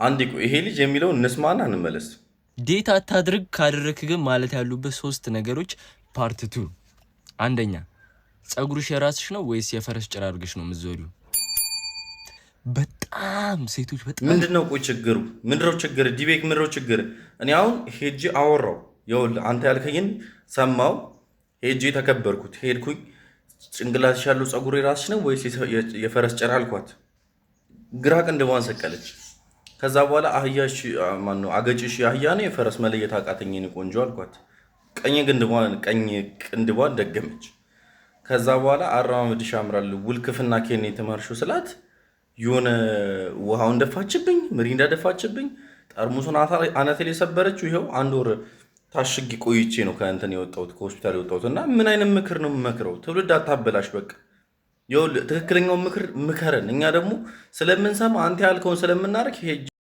አንድ ይሄ ልጅ የሚለውን እንስማና እንመለስ። ዴት አታድርግ ካደረክ ግን ማለት ያሉበት 3 ነገሮች ፓርት 2 አንደኛ ጸጉርሽ የራስሽ ነው ወይስ የፈረስ ጭራ አድርገሽ ነው የምትዞሪው? በጣም ሴቶች በጣም ምንድነው ቆይ ችግሩ ምንድነው ችግር ዲቤክ ምንድነው ችግር? እኔ አሁን ሄጂ አወራው ይኸውልህ አንተ ያልከኝን ሰማው ሄጂ ተከበርኩት ሄድኩኝ ጭንቅላትሽ ያለው ጸጉር የራስሽ ነው ወይስ የፈረስ ጭራ አልኳት። ግራ ቅንድቧን ሰቀለች። ከዛ በኋላ አህያሽ ማነው አገጭሽ አህያ ነው የፈረስ መለየት አቃተኝ ቆንጆ አልኳት። ቀኝ ቅንድቧን ደገመች። ከዛ በኋላ አረማመድሽ ያምራል ውልክፍና ኬን የተማርሽው ስላት የሆነ ውሃውን ደፋችብኝ፣ ምሪንዳ ደፋችብኝ፣ ጠርሙሱን አናቴ ላይ ሰበረችው። ይኸው 1 ወር ታሽጊ ቆይቼ ነው ከእንትን የወጣሁት ከሆስፒታል የወጣሁት። እና ምን አይነት ምክር ነው የምመክረው? ትውልድ አታበላሽ። በቃ ይኸውልህ ትክክለኛውን ምክር ምከረን። እኛ ደግሞ ስለምንሰማ አንተ ያልከውን ስለምናደርግ